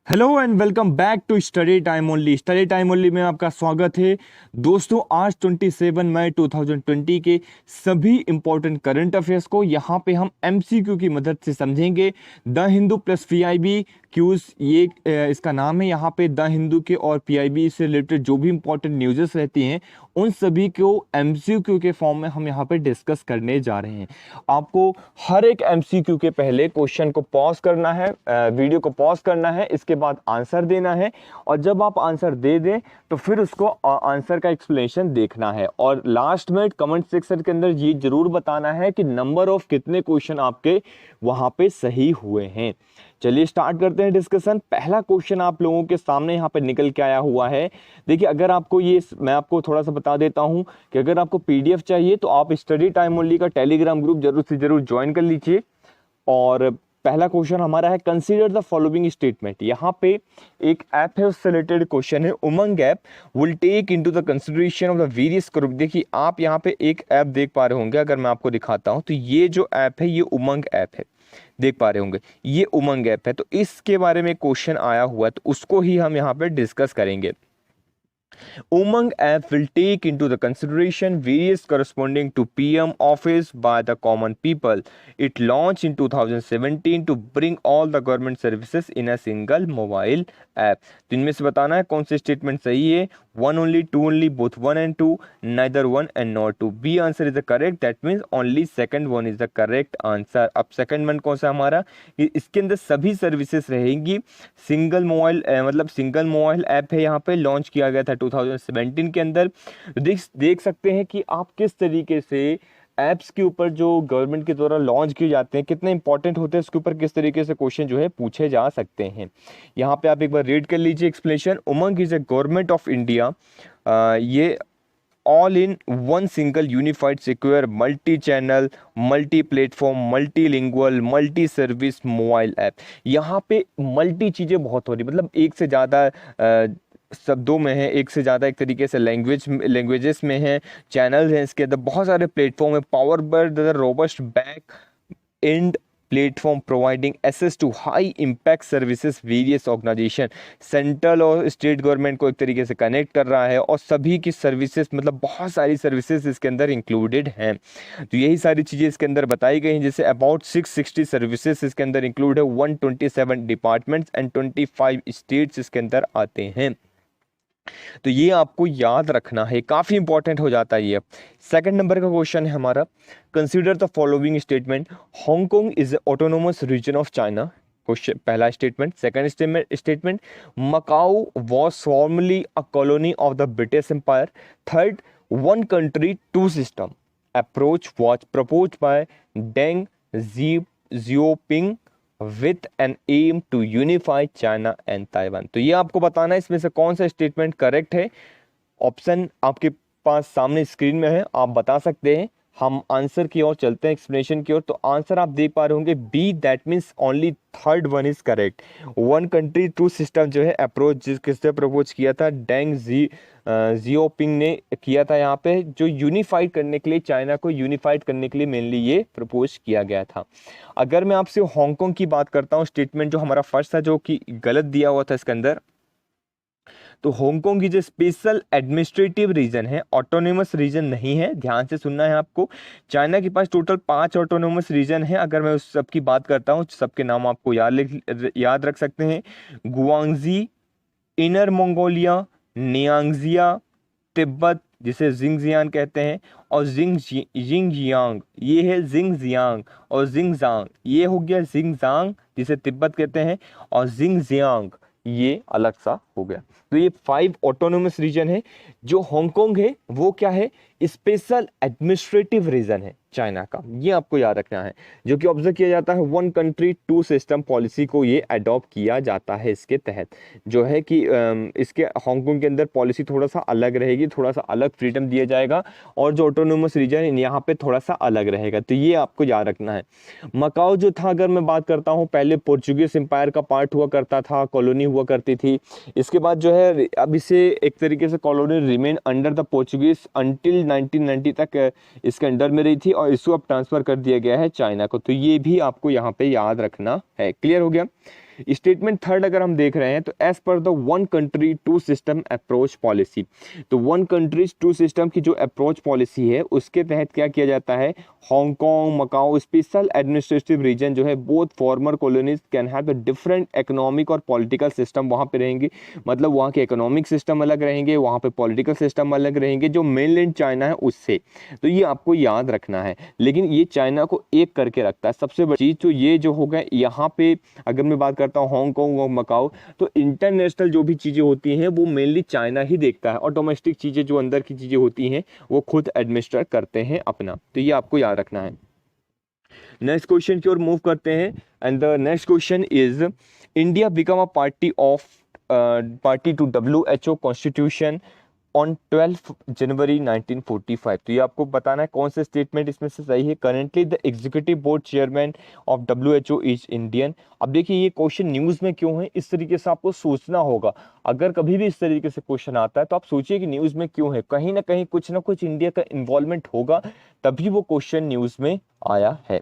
Hello and welcome back to study time only. Study time only में आपका स्वागत है। दोस्तों, आज 27 मई 2020 के सभी इंपॉर्टेंट करंट अफेयर्स को यहाँ पे हम एमसीक्यू की मदद से समझेंगे। The Hindu plus PIB cues, ये इसका नाम है। यहाँ पे द हिंदू के और पीआईबी से रिलेटेड जो भी इंपॉर्टेंट न्यूज़ेस रहती हैं उन सभी को एमसीक्यू के फॉर्म में हम यहाँ पे डिस्कस करने जा रहे हैं। आपको हर एक एमसीक्यू के पहले क्वेश्चन को पॉज करना है, वीडियो को पॉज करना है, इसके बाद आंसर देना है और जब आप आंसर दे दें तो फिर उसको आंसर का एक्सप्लेनेशन देखना है और लास्ट में कमेंट सेक्शन के अंदर ये जरूर बताना है कि नंबर ऑफ कितने क्वेश्चन आपके वहां पे सही हुए हैं। चलिए स्टार्ट करते हैं डिस्कशन। पहला क्वेश्चन आप लोगों के सामने यहाँ पे निकल के आया हुआ है। देखिए, अगर आपको मैं आपको थोड़ा सा बता देता हूँ कि अगर आपको पीडीएफ चाहिए तो आप स्टडी टाइम ओनली का टेलीग्राम ग्रुप जरूर से जरूर ज्वाइन कर लीजिए। और पहला क्वेश्चन हमारा है, कंसीडर द फॉलोइंग स्टेटमेंट। यहाँ पे एक ऐप है, उससे रिलेटेड क्वेश्चन है। Umang app will take into the consideration of the various group. देखिए, आप यहाँ पे एक ऐप देख पा रहे होंगे। अगर मैं आपको दिखाता हूँ तो ये जो ऐप है ये उमंग ऐप है, देख पा रहे होंगे, ये उमंग ऐप है। तो इसके बारे में क्वेश्चन आया हुआ है तो उसको ही हम यहाँ पे डिस्कस करेंगे। Umang app will take into the consideration various corresponding to PM office by the common people. It launched in 2017 to bring all the government services in a single mobile app. तो इनमें से बताना है कौन से statement सही है। One only, two only, both one and two, neither one and not two. B answer is the correct. That means only second one is the correct answer. अब second one कौन सा हमारा, इसके अंदर सभी सर्विसेज रहेंगी। सिंगल मोबाइल मतलब single mobile app है, यहाँ पे लॉन्च किया गया था 2017 के अंदर। देख सकते हैं कि आप किस तरीके से ऐप्स के ऊपर जो गवर्नमेंट के द्वारा लॉन्च किए जाते हैं कितने इंपॉर्टेंट होते हैं, उसके ऊपर किस तरीके से क्वेश्चन जो है पूछे जा सकते हैं। यहाँ पे आप एक बार रीड कर लीजिए explanation. Umang is a government of India, ये all in one single unified secure multi channel multi platform multilingual multi service mobile app. यहाँ पे मल्टी चीज़ें बहुत हो रही, मतलब एक से ज़्यादा शब्दों में है, एक से ज़्यादा एक तरीके से लैंग्वेजेस में है, चैनल्स हैं इसके अंदर, बहुत सारे प्लेटफॉर्म है। Power by the robust back end platform providing access to high impact services various organisation. Central और स्टेट गवर्नमेंट को एक तरीके से कनेक्ट कर रहा है और सभी की सर्विसेज, मतलब बहुत सारी सर्विसेज इसके अंदर इंक्लूडेड हैं। तो यही सारी चीज़ें इसके अंदर बताई गई हैं। जैसे अबाउट 660 सर्विसेज इसके अंदर इंक्लूड है, 127 डिपार्टमेंट्स एंड 25 स्टेट्स इसके अंदर आते हैं। तो ये आपको याद रखना है, काफ़ी इंपॉर्टेंट हो जाता है ये। सेकंड नंबर का क्वेश्चन है हमारा, consider the following statement. Hong Kong is autonomous region of China. Question पहला statement. Second statement, Macau was formally a colony of the British Empire. Third, one country two system approach was propose by Deng Xiaoping with an aim to unify China and Taiwan. तो ये आपको बताना है इसमें से कौन सा statement correct है। ऑप्शन आपके पास सामने स्क्रीन में है, आप बता सकते हैं। हम आंसर की ओर चलते हैं, एक्सप्लेनेशन की ओर। तो आंसर आप देख पा रहे होंगे B, that means only third one is correct. One country two system जो है अप्रोच किसने प्रपोज किया था, डेंग जियोपिंग ने किया था। यहाँ पे जो यूनिफाइड करने के लिए, चाइना को यूनिफाइड करने के लिए मेनली ये प्रपोज किया गया था। अगर मैं आपसे हांगकांग की बात करता हूँ, स्टेटमेंट जो हमारा फर्स्ट था जो कि गलत दिया हुआ था इसके अंदर, तो हांगकांग की जो स्पेशल एडमिनिस्ट्रेटिव रीजन है, ऑटोनोमस रीजन नहीं है, ध्यान से सुनना है आपको। चाइना के पास टोटल 5 ऑटोनोमस रीजन है। अगर मैं उस सब की बात करता हूँ, सबके नाम आपको याद रख सकते हैं। गुआंगजी, इनर मंगोलिया, नियांगजिया, तिब्बत जिसे जिंगजियान कहते हैं, और जिंगजियांग, ये है जिंगजियांग, और जिंगजांग ये हो गया जिंगजांग जिसे तिब्बत कहते हैं, और जिंगजियांग ये अलग सा हो गया। तो ये 5 ऑटोनोमस रीजन है। जो हांगकांग है वो क्या है, स्पेशल एडमिनिस्ट्रेटिव रीजन है चाइना का, ये आपको याद रखना है। जो कि ऑब्जर्व किया जाता है, one country two system policy को ये अडॉप्ट किया जाता है। इसके तहत जो है कि इसके हांगकांग के अंदर पॉलिसी थोड़ा सा अलग रहेगी, थोड़ा सा अलग फ्रीडम दिया जाएगा, और जो ऑटोनोमस रीजन यहाँ पे थोड़ा सा अलग रहेगा। तो ये आपको याद रखना है। मकाओ जो था, अगर मैं बात करता हूँ, पहले पोर्चुगीज एम्पायर का पार्ट हुआ करता था, कॉलोनी हुआ करती थी। इसके बाद जो है अब इसे एक तरीके से colony remain under the Portuguese until 1990 तक इसके अंडर में रही थी, और इसको अब ट्रांसफर कर दिया गया है चाइना को। तो ये भी आपको यहाँ पे याद रखना है। क्लियर हो गया। स्टेटमेंट थर्ड अगर हम देख रहे हैं तो as per the one country two system approach policy, तो वन कंट्री टू सिस्टम की जो अप्रोच पॉलिसी है उसके तहत क्या किया जाता है, Hong Kong Macao special administrative region जो है both former colonies can have the different economic और पॉलिटिकल सिस्टम वहाँ पे रहेंगे, मतलब वहाँ के इकोनॉमिक सिस्टम अलग रहेंगे, वहाँ पे पॉलिटिकल सिस्टम अलग रहेंगे जो मेनलैंड चाइना है उससे, तो ये आपको याद रखना है। लेकिन ये चाइना को एक करके रखता है। सबसे बड़ी चीज़ तो ये जो होगा यहाँ पे अगर मैं बात करता हूँ हांगकांग और मकाओ, तो इंटरनेशनल जो भी चीज़ें होती हैं वो मेनली चाइना ही देखता है और डोमेस्टिक चीज़ें जो अंदर की चीज़ें होती हैं वो खुद एडमिनिस्टर करते हैं अपना, तो ये आपको याद रखना है। नेक्स्ट क्वेश्चन की ओर मूव करते हैं and the next question is India become a party to WHO constitution on 12 January 1945, तो ये आपको बताना है कौन से स्टेटमेंट इसमें से सही है। Currently the executive board chairman of WHO is Indian. अब देखिए ये क्वेश्चन न्यूज़ में क्यों है, इस तरीके से आपको सोचना होगा। अगर कभी भी इस तरीके से क्वेश्चन आता है तो आप सोचिए कि न्यूज़ में क्यों है, कहीं ना कहीं कुछ ना कुछ इंडिया का इन्वॉल्वमेंट होगा तभी वो क्वेश्चन न्यूज़ में आया है।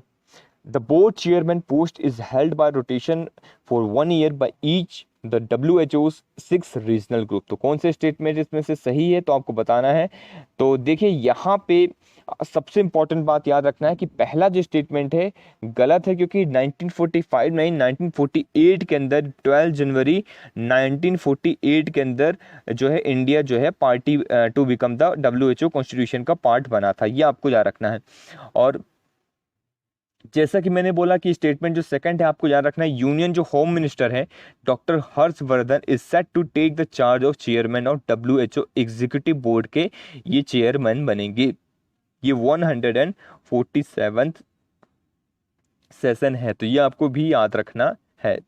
The board chairman post is held by rotation for 1 year by each the WHO's 6 regional group. तो कौन से स्टेटमेंट इसमें से सही है तो आपको बताना है। तो देखिए यहाँ पे सबसे इंपॉर्टेंट बात याद रखना है कि पहला जो स्टेटमेंट है गलत है, क्योंकि 1945 नहीं 1948 के अंदर 12 जनवरी 1948 के अंदर जो है इंडिया जो है party to become the WHO constitution का पार्ट बना था, ये आपको याद रखना है। और जैसा कि मैंने बोला कि स्टेटमेंट जो सेकंड है आपको याद रखना है, यूनियन जो होम मिनिस्टर है doctor Harsh Vardhan is set to take the charge of chairman of WHO executive board के ये चेयरमैन बनेंगे। ये 147th सेशन है, तो ये आपको भी याद रखना है।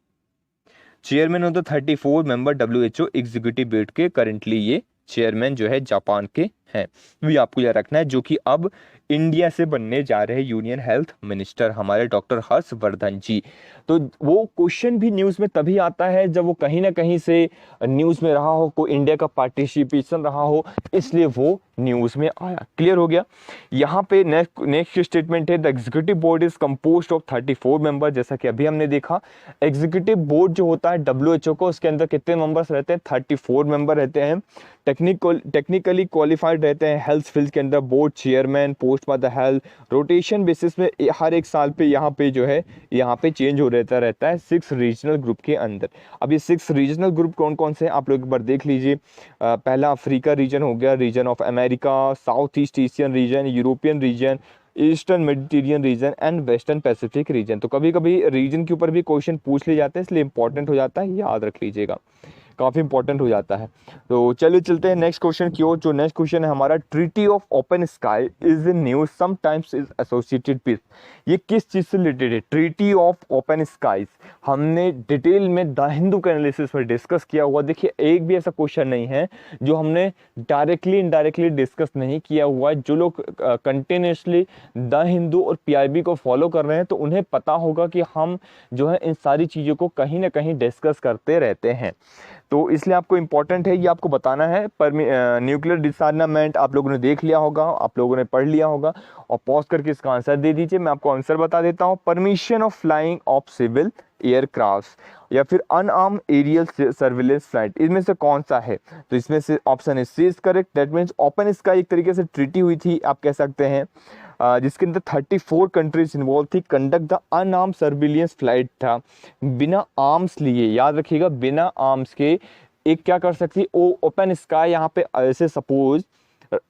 Chairman of the 34 member WHO executive board के करंटली ये चेयरमैन जो है जापान के हैं, भी आपको याद रखना है, जो कि अब इंडिया से बनने जा रहे हैं यूनियन हेल्थ मिनिस्टर हमारे डॉक्टर हर्षवर्धन जी। तो वो क्वेश्चन भी न्यूज़ में तभी आता है जब वो कहीं ना कहीं से न्यूज़ में रहा हो, कोई इंडिया का पार्टिसिपेशन रहा हो, इसलिए वो न्यूज़ में आया। क्लियर हो गया। यहाँ पे नेक्स्ट स्टेटमेंट है the executive board is composed of 34 member. जैसा कि अभी हमने देखा एग्जीक्यूटिव बोर्ड जो होता है WHO को, उसके अंदर कितने मेंबर्स रहते हैं, 34 मेंबर रहते हैं। टेक्निकली क्वालिफाइड रहते हैं हेल्थ फील्ड के अंदर। Board chairman post by the health rotation basis में हर एक साल पे यहाँ पे जो है यहाँ पे चेंज हो रहता है 6 रीजनल ग्रुप के अंदर। अब ये 6 रीजनल ग्रुप कौन कौन से आप लोग एक बार देख लीजिए। पहला अफ्रीका रीजन हो गया, region of America, south east Asian region, European region, eastern Mediterranean region and western Pacific region. तो कभी कभी रीजन के ऊपर भी क्वेश्चन पूछ लिए जाते हैं, इसलिए इंपॉर्टेंट हो जाता है, याद रख लीजिएगा, काफ़ी इंपॉर्टेंट हो जाता है। तो चलिए चलते हैं नेक्स्ट क्वेश्चन की ओर। जो नेक्स्ट क्वेश्चन है हमारा, treaty of open sky is in news sometimes is associated with, ये किस चीज़ से रिलेटेड है? ट्रीटी ऑफ ओपन स्काईज हमने डिटेल में द हिंदू के एनालिसिस में डिस्कस किया हुआ। देखिए एक भी ऐसा क्वेश्चन नहीं है जो हमने डायरेक्टली इनडायरेक्टली डिस्कस नहीं किया हुआ। जो लोग कंटिन्यूसली द हिंदू और PIB को फॉलो कर रहे हैं तो उन्हें पता होगा कि हम जो है इन सारी चीज़ों को कहीं ना कहीं डिस्कस करते रहते हैं, तो इसलिए आपको इंपॉर्टेंट है, ये आपको बताना है। पर न्यूक्लियर डिसआर्मामेंट आप लोगों ने देख लिया होगा, आप लोगों ने पढ़ लिया होगा, और पॉज करके इसका आंसर दे दीजिए। मैं आपको आंसर बता देता हूँ, permission of flying of civil aircraft या फिर अनआर्म एरियल सर्विलेंस फ्लाइट, इनमें से कौन सा है? तो इसमें से option is C is correct. That means open sky एक तरीके से ट्रीटी हुई थी आप कह सकते हैं, जिसके अंदर 34 कंट्रीज इन्वॉल्व थी। कंडक्ट द अनआर्म सर्विलियंस फ्लाइट था, बिना आर्म्स लिए, याद रखिएगा बिना आर्म्स के एक क्या कर सकती है ओपन स्काई। यहाँ पे ऐसे सपोज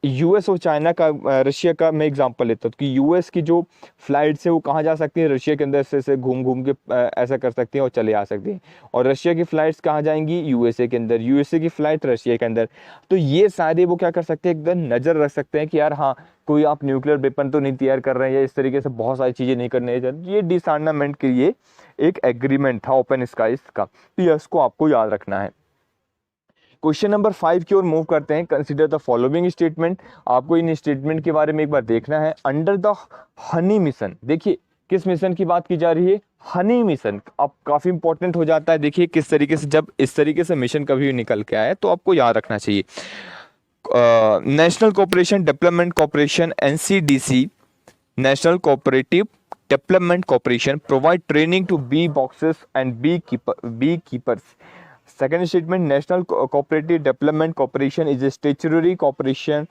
US और चाइना का, रशिया का मैं एग्जांपल लेता हूँ कि US की जो फ्लाइट्स है वो कहाँ जा सकती है, रशिया के अंदर से घूम घूम के ऐसा कर सकती हैं और चले आ सकती हैं, और रशिया की फ़्लाइट्स कहाँ जाएंगी, USA के अंदर, USA की फ़्लाइट रशिया के अंदर। तो ये सारे वो क्या कर सकते हैं, एकदम नज़र रख सकते हैं कि यार हाँ कोई आप न्यूक्लियर वेपन तो नहीं तैयार कर रहे हैं या इस तरीके से बहुत सारी चीज़ें नहीं करने हैं। ये डिसआर्मामेंट के लिए एक एग्रीमेंट था ओपन स्काईज का, तो ये इसको आपको याद रखना है। क्वेश्चन नंबर 5 की ओर मूव करते हैं। कंसीडर द फॉलोइंग स्टेटमेंट, आपको इन स्टेटमेंट के बारे में एक बार देखना है। अंडर द हनी मिशन, देखिए किस मिशन की बात की जा रही है, हनी मिशन। अब काफ़ी इंपॉर्टेंट हो जाता है, देखिए किस तरीके से, जब इस तरीके से मिशन कभी निकल के आए तो आपको याद रखना चाहिए। National cooperation development corporation NCDC, national cooperative Development Corporation provide training to bee boxes and beekeepers. Second statement, National Cooperative Development Corporation is a statutory corporation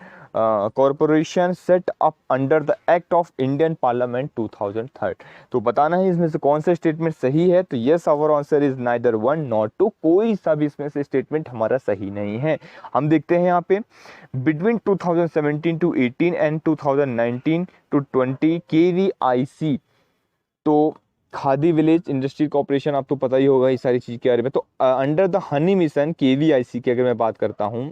set up under the Act of Indian Parliament 2003. तो बताना है इसमें से कौन सा statement सही है। तो yes, our answer is neither 1 nor 2, कोई सा भी इसमें से स्टेटमेंट हमारा सही नहीं है। हम देखते हैं यहाँ पे between 2017 to 18 and 2019 to 20 KVIC, तो खादी विलेज इंडस्ट्री कॉर्पोरेशन, आपको पता ही होगा इस सारी चीज के बारे में। तो under the honey mission KVIC की अगर मैं बात करता हूं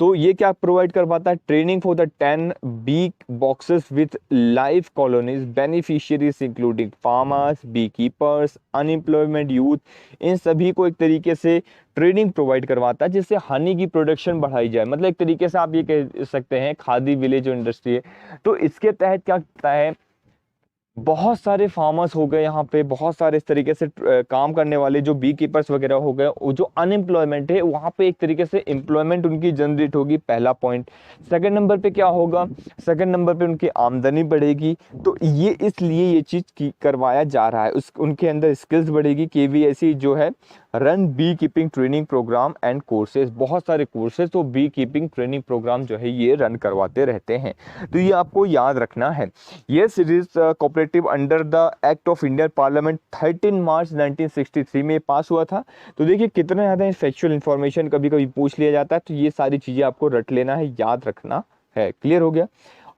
तो ये क्या प्रोवाइड करवाता है, training for the 10 bee boxes with live colonies, beneficiaries including farmers, bee keepers, unemployment youth, इन सभी को एक तरीके से ट्रेनिंग प्रोवाइड करवाता है जिससे हनी की प्रोडक्शन बढ़ाई जाए। मतलब एक तरीके से आप ये कह सकते हैं खादी विलेज जो इंडस्ट्री है, तो इसके तहत क्या करता है, बहुत सारे फार्मर्स हो गए यहाँ पे, बहुत सारे इस तरीके से काम करने वाले जो बी कीपर्स वगैरह हो गए, वो जो अनएम्प्लॉयमेंट है वहाँ पे एक तरीके से एम्प्लॉयमेंट उनकी जनरेट होगी, पहला पॉइंट। सेकंड नंबर पे क्या होगा, सेकंड नंबर पे उनकी आमदनी बढ़ेगी। तो ये इसलिए ये चीज़ करवाया जा रहा है, उनके अंदर स्किल्स बढ़ेगी। KVIC जो है run be keeping training programme and courses, बहुत सारे कोर्सेज तो बी कीपिंग ट्रेनिंग प्रोग्राम जो है ये रन करवाते रहते हैं। तो ये आपको याद रखना है। ये series cooperative under the act of Indian parliament 13 मार्च 1963 में पास हुआ था। तो देखिए कितना ज़्यादा फैक्चुअल इन्फॉर्मेशन कभी कभी पूछ लिया जाता है, तो ये सारी चीज़ें आपको रट लेना है, याद रखना है। क्लियर हो गया।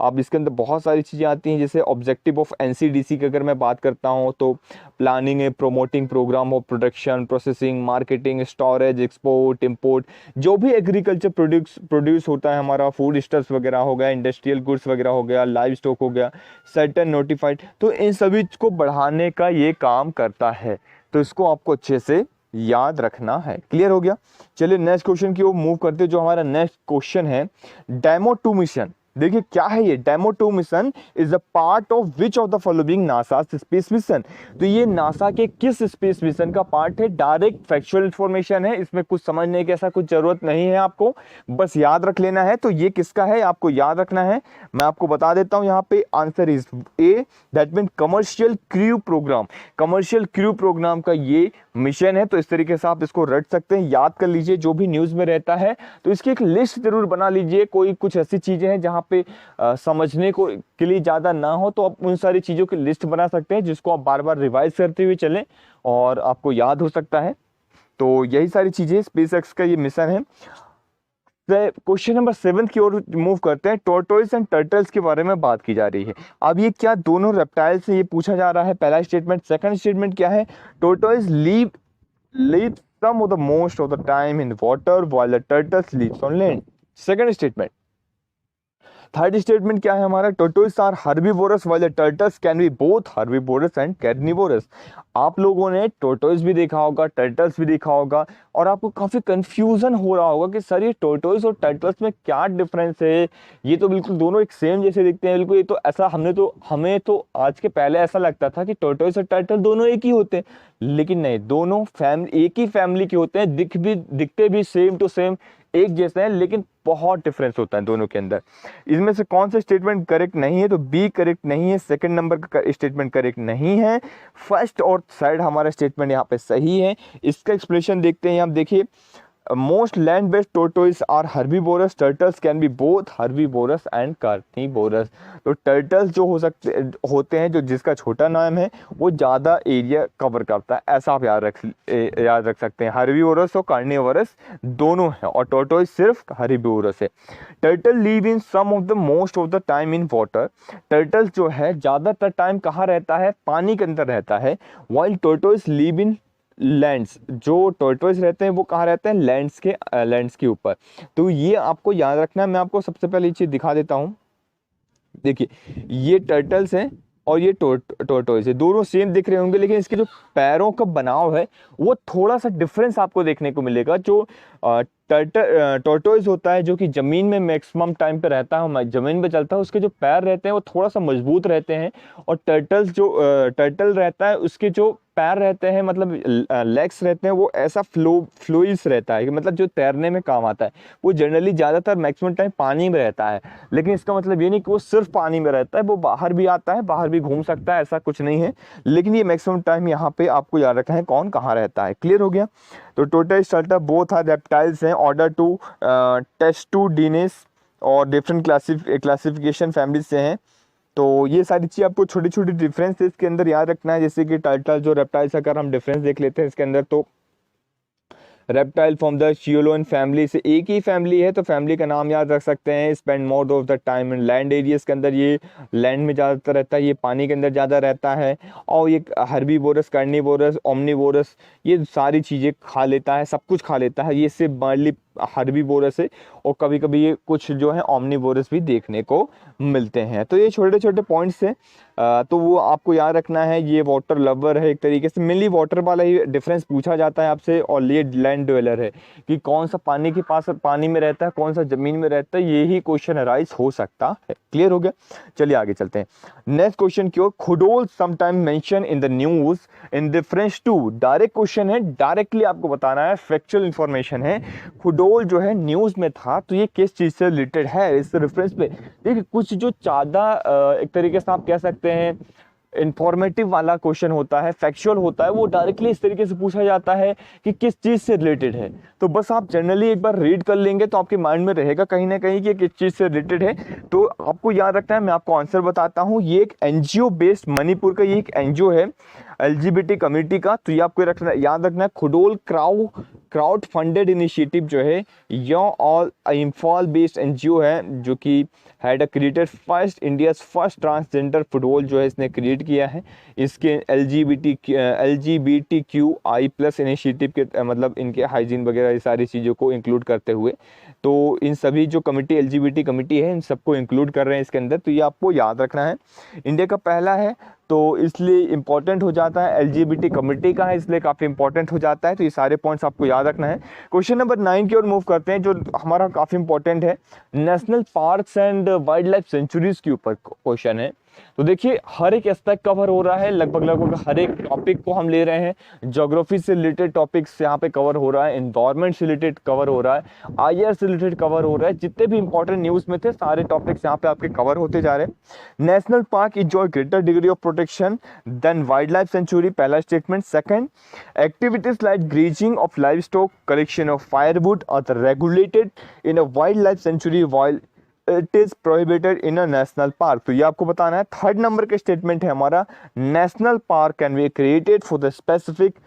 अब इसके अंदर बहुत सारी चीज़ें आती हैं, जैसे ऑब्जेक्टिव ऑफ NCDC की अगर मैं बात करता हूँ तो प्लानिंग है, promoting programme of production, processing, marketing, storage, export, import, जो भी एग्रीकल्चर प्रोड्यूस होता है हमारा, फूड स्टॉक्स वगैरह हो गया, इंडस्ट्रियल गुड्स वगैरह हो गया, लाइव स्टॉक हो गया, सर्टेन नोटिफाइड, तो इन सभी को बढ़ाने का ये काम करता है। तो इसको आपको अच्छे से याद रखना है। क्लियर हो गया। चलिए नेक्स्ट क्वेश्चन की ओर मूव करते हैं। जो हमारा नेक्स्ट क्वेश्चन है, डेमो 2 मिशन। देखिए क्या है ये, demo 2 mission is a part of which of the following NASA space mission. तो ये नासा के किस स्पेस मिशन का पार्ट है, डायरेक्ट फैक्चुअल इंफॉर्मेशन है, इसमें कुछ समझने की ऐसा कुछ जरूरत नहीं है, आपको बस याद रख लेना है। तो ये किसका है आपको याद रखना है, मैं आपको बता देता हूं। यहाँ पे answer is A, that mean commercial crew programme. Commercial crew programme का ये मिशन है। तो इस तरीके से आप इसको रट सकते हैं, याद कर लीजिए। जो भी न्यूज में रहता है तो इसकी एक लिस्ट जरूर बना लीजिए। कोई कुछ ऐसी चीजें हैं जहां पे समझने को के लिए ज्यादा ना हो तो आप उन सारी चीजों की लिस्ट बना सकते हैं, जिसको आप बार बार रिवाइज करते हुए चलें और आपको याद हो सकता है। तो यही सारी चीजें स्पेसएक्स का ये मिशन है। क्वेश्चन नंबर 7 की ओर मूव करते हैं। टॉर्टोइस एंड टर्टल्स के बारे में बात की जा रही है। अब ये क्या दोनों रेप्टाइल से ये पूछा जा रहा है, पहला स्टेटमेंट। सेकंड स्टेटमेंट क्या है, tortoise live some of the most of the time in water while the turtles lives on land. Second statement. Third statement क्या है हमारा, tortoise are herbivorous while the turtles can be both herbivorous and carnivorous. आप लोगों ने tortoise भी देखा होगा, turtles भी देखा होगा, और आपको काफी कंफ्यूजन हो रहा होगा कि सर ये टोटोइस और टर्टल्स में क्या डिफरेंस है, ये तो बिल्कुल दोनों एक सेम जैसे दिखते हैं बिल्कुल। ये तो ऐसा हमें तो आज के पहले ऐसा लगता था कि टोटोइस और टर्टल दोनों एक ही होते हैं, लेकिन नहीं, दोनों एक ही फैमिली के होते हैं, दिखते भी सेम टू सेम एक जैसे हैं, लेकिन बहुत डिफरेंस होता है दोनों के अंदर। इसमें से कौन सा स्टेटमेंट करेक्ट नहीं है, तो बी करेक्ट नहीं है, सेकंड नंबर का स्टेटमेंट करेक्ट नहीं है, फर्स्ट और थर्ड हमारा स्टेटमेंट यहाँ पे सही है। इसका एक्सप्लेनेशन देखते हैं। आप देखिए, most land based tortoise are herbivorous, turtles can be both herbivorous and carnivorous. तो टर्टल्स जो होते हैं, जो जिसका छोटा नाम है वो ज़्यादा एरिया कवर करता है, ऐसा आप याद रख सकते हैं। हर्बीवोरस और कार्निवोरस दोनों हैं, और टोटोइस सिर्फ हर्बीवोरस है। Turtle live in some of the most of the time in water. Turtles जो है ज़्यादातर टाइम कहाँ रहता है, पानी के अंदर रहता है। While tortoise live in lands, जो टॉर्टोइस रहते हैं वो कहाँ रहते हैं, लैंड्स के ऊपर। तो ये आपको याद रखना है। मैं आपको सबसे पहले ये चीज दिखा देता हूँ। देखिए, ये टर्टल्स हैं और ये टॉर्टोइस है, दोनों सेम दिख रहे होंगे, लेकिन इसके जो पैरों का बनाव है वो थोड़ा सा डिफरेंस आपको देखने को मिलेगा। जो टोर्टोइज होता है जो कि ज़मीन में मैक्सिमम टाइम पे रहता है, ज़मीन पे चलता है, उसके जो पैर रहते हैं वो थोड़ा सा मजबूत रहते हैं। और टर्टल रहता है, उसके जो पैर रहते हैं मतलब लेग्स रहते हैं वो ऐसा फ्लोइस रहता है कि मतलब जो तैरने में काम आता है। वो जनरली ज़्यादातर मैक्सिमम टाइम पानी में रहता है, लेकिन इसका मतलब ये नहीं कि वो सिर्फ पानी में रहता है, वो बाहर भी आता है, बाहर भी घूम सकता है, ऐसा कुछ नहीं है। लेकिन ये मैक्सिमम टाइम यहाँ पे आपको याद रखना है कौन कहाँ रहता है। क्लियर हो गया। तो tortoise turtle both are reptiles हैं ऑर्डर टू टेस्टुडिनस और डिफरेंट क्लासिफिकेशन फैमिलीज से हैं। तो ये सारी चीज़ आपको छोटी छोटी डिफरेंस इसके अंदर याद रखना है। जैसे कि टर्टल जो रेप्टाइल्स, अगर हम डिफरेंस देख लेते हैं इसके अंदर, तो रेप्टाइल फ्रॉम द शियोलोन फैमिली से एक ही फैमिली है, तो फैमिली का नाम याद रख सकते हैं। Spend more of the time in land areas के अंदर, ये लैंड में ज़्यादातर रहता है, ये पानी के अंदर ज़्यादा रहता है। और ये हर्बीवोरस, कार्निवोरस, ओमनीवोरस, ये सारी चीज़ें खा लेता है, सब कुछ खा लेता है। ये सिर्फ बार्ली हर्बीवोरस है, और कभी कभी ये कुछ जो है ओमनीवोरस भी देखने को मिलते हैं। तो ये छोटे छोटे पॉइंट्स हैं, तो वो आपको याद रखना है। ये वाटर लवर है एक तरीके से, मेनली वाटर वाला ही डिफरेंस पूछा जाता है आपसे। और ये लैंड ड्वेलर है कि कौन सा पानी के पास पानी में रहता है, कौन सा ज़मीन में रहता है, ये ही क्वेश्चन अराइज हो सकता है। क्लियर हो गया। चलिए आगे चलते हैं। नेक्स्ट क्वेश्चन की ओर। Khudol sometime mention in the news in reference to, direct question है, डायरेक्टली आपको बताना है, फैक्चुअल इंफॉर्मेशन है। खुडोल जो है न्यूज़ में था, तो ये किस चीज़ से रिलेटेड है इस रेफरेंस पे। देखिए कुछ जो ज़्यादा एक तरीके से आप कह सकते हैं इंफॉर्मेटिव वाला क्वेश्चन होता है, फैक्चुअल होता है, वो डायरेक्टली इस तरीके से पूछा जाता है कि किस चीज़ से रिलेटेड है। तो बस आप जनरली एक बार रीड कर लेंगे तो आपके माइंड में रहेगा कहीं ना कहीं कि किस चीज़ से रिलेटेड है। तो आपको याद रखना है, मैं आपको आंसर बताता हूँ। ये एक एनजीओ बेस्ड, मणिपुर का ये एक एनजीओ है LGBT कम्युनिटी का। तो ये आपको याद रखना है। खुडोल क्राउड फंडेड इनिशिएटिव जो है, यह ऑल इम्फॉल बेस्ड एनजीओ है, जो कि had a created first India's first transgender football जो है इसने क्रिएट किया है। इसके LGBTQI+ इनिशिएटिव के मतलब इनके हाइजीन वगैरह ये सारी चीज़ों को इंक्लूड करते हुए, तो इन सभी जो कमिटी LGBT कमिटी है इन सबको इंक्लूड कर रहे हैं इसके अंदर। तो ये आपको याद रखना है। इंडिया का पहला है तो इसलिए इम्पॉर्टेंट हो जाता है। LGBT कमिटी का है इसलिए काफ़ी इंपॉर्टेंट हो जाता है। तो ये सारे पॉइंट्स आपको याद रखना है। क्वेश्चन नंबर 9 की ओर मूव करते हैं, जो हमारा काफ़ी इंपॉर्टेंट है। National parks and wild life sanctuaries के ऊपर क्वेश्चन है। तो देखिए हर एक एस्पेक्ट कवर हो रहा है, लगभग हर एक टॉपिक को हम ले रहे हैं। ज्योग्राफी से रिलेटेड टॉपिक्स यहाँ पे कवर हो रहा है, एनवायरनमेंट से रिलेटेड कवर हो रहा है, IR से रिलेटेड कवर हो रहा है। जितने भी इंपॉर्टेंट न्यूज़ में थे सारे टॉपिक्स यहाँ पे आपके कवर होते जा रहे हैं। National park enjoy greater degree of protection than wild life sanctuary, पहला statement. Second, activities like grazing of live stock, collection of firewood are regulated in a wild life sanctuary while it is prohibited in a national park. तो ये आपको बताना है। Third number का statement है हमारा, national park can be created for the specific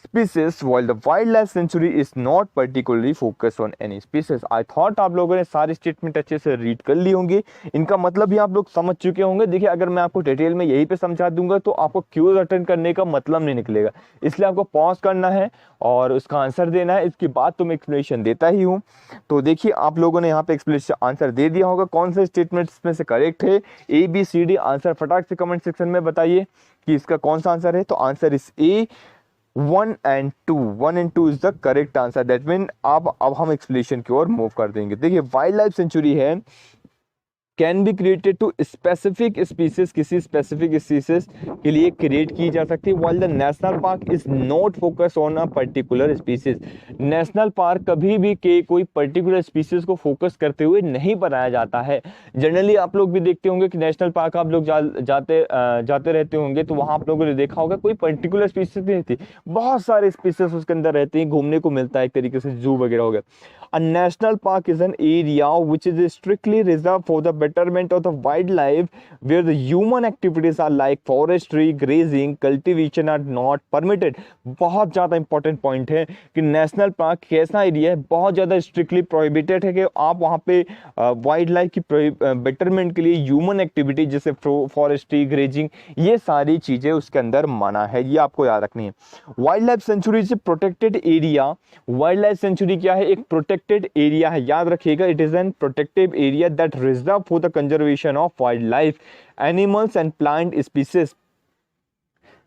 species while the wildlife sanctuary is not particularly focused on any species। I thought आप लोगों ने सारे स्टेटमेंट अच्छे से रीड कर लिए होंगे, इनका मतलब भी आप लोग समझ चुके होंगे। देखिए अगर मैं आपको डिटेल में यहीं पे समझा दूंगा तो आपको क्यूज अटेंड करने का मतलब नहीं निकलेगा, इसलिए आपको पॉज करना है और उसका आंसर देना है। इसके बाद तो मैं एक्सप्लेनेशन देता ही हूँ। तो देखिए आप लोगों ने यहाँ पे एक्सप्लेनेशन आंसर दे दिया होगा, कौन से स्टेटमेंट में से करेक्ट है। ABCD आंसर फटाक से कमेंट सेक्शन में बताइए कि इसका कौन सा आंसर है। तो आंसर इस A 1 and 2 is the correct answer. That mean अब हम एक्सप्लेनेशन की ओर मूव कर देंगे। देखिए वाइल्ड लाइफ सेंचुरी है can be created to specific species, किसी स्पेसिफिक स्पीसीज के लिए क्रिएट की जा सकती है। While the national park is not focus on a particular species, national park कभी भी के कोई पर्टिकुलर स्पीसीज को फोकस करते हुए नहीं बनाया जाता है। जनरली आप लोग भी देखते होंगे कि नेशनल पार्क आप लोग जाते रहते होंगे, तो वहाँ आप लोगों ने देखा होगा कोई पर्टिकुलर स्पीसीज नहीं रहती, बहुत सारे स्पीसीज उसके अंदर रहते हैं, घूमने को मिलता है, एक तरीके से जू वगैरह हो गया। A national park is an area which is strictly reserved for the betterment of the wildlife, where the human activities are like forestry, grazing, cultivation are not permitted। बहुत ज़्यादा इंपॉर्टेंट पॉइंट है कि नेशनल पार्क कैसा area है, बहुत ज़्यादा strictly prohibited है कि आप वहाँ पे वाइल्ड लाइफ की बेटरमेंट के लिए ह्यूमन एक्टिविटी जैसे फॉरेस्ट्री, ग्रेजिंग, ये सारी चीज़ें उसके अंदर मना है, ये आपको याद रखनी है। Wild life sanctuary is protected area. Wild life century क्या है, एक प्रोटेक्टेड एरिया है, याद रखिएगा। It is an protective area that reserve for the conservation of wild life, animals and plant species.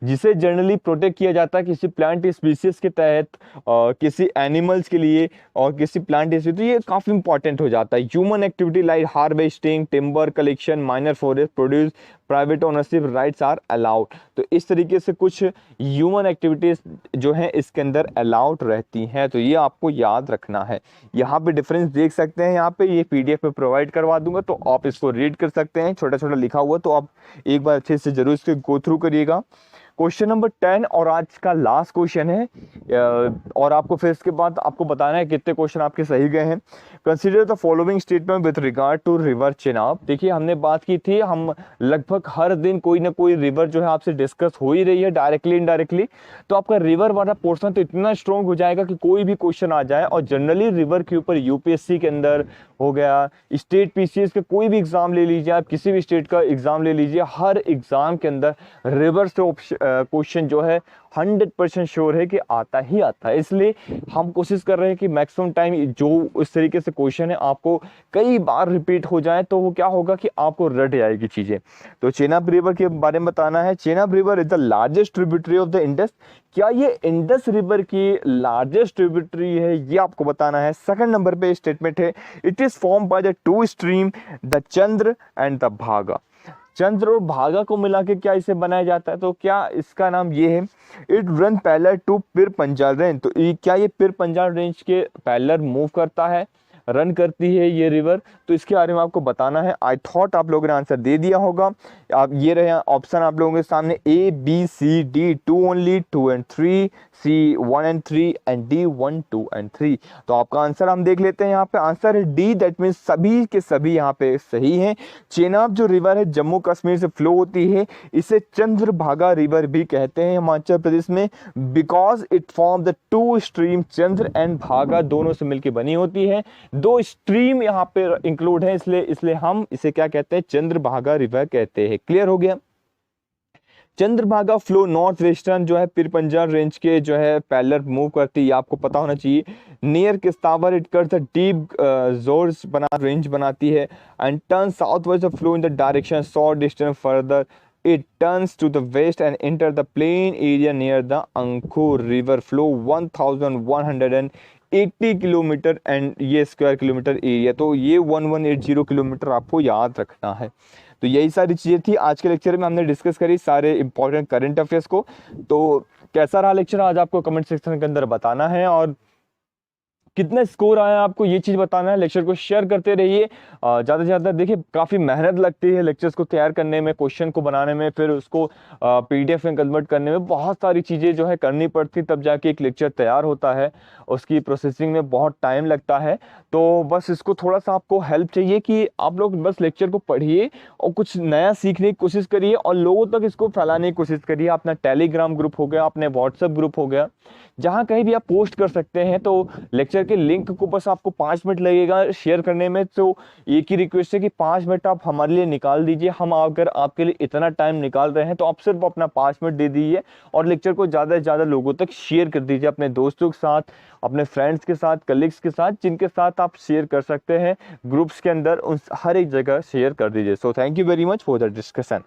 जिसे जनरली प्रोटेक्ट किया जाता है किसी प्लांट स्पीसीज के तहत, किसी एनिमल्स के लिए और किसी प्लांट स्पीसीज, तो ये काफ़ी इंपॉर्टेंट हो जाता है। Human activity like harvesting, timber collection, minor forest produce, private ownership rights are allowed. तो इस तरीके से कुछ ह्यूमन एक्टिविटीज़ जो हैं इसके अंदर अलाउड रहती हैं, तो ये आपको याद रखना है। यहाँ पे डिफरेंस देख सकते हैं, यहाँ पे ये PDF में प्रोवाइड करवा दूंगा, तो आप इसको रीड कर सकते हैं, छोटा छोटा लिखा हुआ, तो आप एक बार अच्छे से जरूर इसको गो थ्रू करिएगा। क्वेश्चन नंबर 10 और आज का लास्ट क्वेश्चन है, और आपको फिर इसके बाद आपको बताना है कितने क्वेश्चन आपके सही गए हैं। Consider the following statement with regard to river Chenab. देखिए हमने बात की थी, हम लगभग हर दिन कोई ना कोई रिवर जो है आपसे डिस्कस हो ही रही है डायरेक्टली इनडायरेक्टली, तो आपका रिवर वाला पोर्शन तो इतना स्ट्रॉन्ग हो जाएगा कि कोई भी क्वेश्चन आ जाए। और जनरली रिवर के ऊपर UPSC के अंदर हो गया, स्टेट PCS के कोई भी एग्जाम ले लीजिए, आप किसी भी स्टेट का एग्जाम ले लीजिए, हर एग्जाम के अंदर रिवर से क्वेश्चन जो है 100% श्योर है कि आता ही आता है। इसलिए हम कोशिश कर रहे हैं कि मैक्सिमम टाइम जो इस तरीके से क्वेश्चन है आपको कई बार रिपीट हो जाए, तो वो क्या होगा कि आपको रट जाएगी चीजें। तो चेनाब रिवर के बारे में बताना है। Chenab river is the largest tributary of the Indus. क्या ये इंडस रिवर की लार्जेस्ट ट्रिब्यूटरी है, ये आपको बताना है। सेकंड नंबर पे स्टेटमेंट है, it is form by the two stream the Chandra and the भागा। चंद्र और भागा को मिला के क्या इसे बनाया जाता है, तो क्या इसका नाम ये है, it run parallel to Pir Panjal range. तो क्या ये पीर पंजाल रेंज के पैरेलल मूव करता है, रन करती है ये रिवर, तो इसके बारे में आपको बताना है। आई थॉट आप लोगों ने आंसर दे दिया होगा। आप ये रहे ऑप्शन आप लोगों के सामने, ABCD 2 only, 2 and 3, C 1 and 3 and D 1 2 and 3। तो आपका आंसर हम देख लेते हैं, यहाँ पे आंसर है D, दैट मीन्स सभी के सभी यहाँ पे सही हैं। चेनाब जो रिवर है जम्मू कश्मीर से फ्लो होती है, इसे चंद्रभागा रिवर भी कहते हैं हिमाचल प्रदेश में, because it form the two stream, Chandra and भागा दोनों से मिलकर बनी होती है। दो स्ट्रीम यहाँ पे इंक्लूड है, इसलिए हम इसे क्या कहते हैं, चंद्रभागा रिवर कहते हैं। क्लियर हो गया। चंद्रभागा फ्लो नॉर्थ वेस्टर्न जो है पीर पंजाल रेंज के जो है पैरेलल मूव करती है, आपको पता होना चाहिए। नियर किस्तावर इट करता है डीप जोर्स बना रेंज बनाती है, and turn south west flow in the direction short distance further it turns to the west and enter the plain area near the Angkor river flow 1180 kilometre and ये square kilometre area, तो ये 1180 kilometre आपको याद रखना है। तो यही सारी चीज़ें थी आज के लेक्चर में, हमने डिस्कस करी सारे इंपॉर्टेंट करंट अफेयर्स को। तो कैसा रहा लेक्चर आज आपको कमेंट सेक्शन के अंदर बताना है, और कितना स्कोर आया आपको ये चीज़ बताना है। लेक्चर को शेयर करते रहिए ज़्यादा से ज़्यादा। देखिए काफ़ी मेहनत लगती है लेक्चर्स को तैयार करने में, क्वेश्चन को बनाने में, फिर उसको PDF में कन्वर्ट करने में, बहुत सारी चीज़ें जो है करनी पड़ती, तब जाके एक लेक्चर तैयार होता है। उसकी प्रोसेसिंग में बहुत टाइम लगता है। तो बस इसको थोड़ा सा आपको हेल्प चाहिए कि आप लोग बस लेक्चर को पढ़िए और कुछ नया सीखने की कोशिश करिए और लोगों तक इसको फैलाने की कोशिश करिए। अपना टेलीग्राम ग्रुप हो गया, अपने व्हाट्सएप ग्रुप हो गया, जहाँ कहीं भी आप पोस्ट कर सकते हैं। तो लेक्चर के लिंक को बस आपको 5 मिनट लगेगा शेयर करने में। तो एक ही रिक्वेस्ट है कि 5 मिनट आप हमारे लिए निकाल दीजिए। हम अगर आपके लिए इतना टाइम निकाल रहे हैं तो आप सिर्फ अपना 5 मिनट दे दीजिए और लेक्चर को ज़्यादा से ज़्यादा लोगों तक शेयर कर दीजिए, अपने दोस्तों के साथ, अपने फ्रेंड्स के साथ, कलीग्स के साथ, जिनके साथ आप शेयर कर सकते हैं ग्रुप्स के अंदर, उन हर एक जगह शेयर कर दीजिए। So thank you very much for the discussion.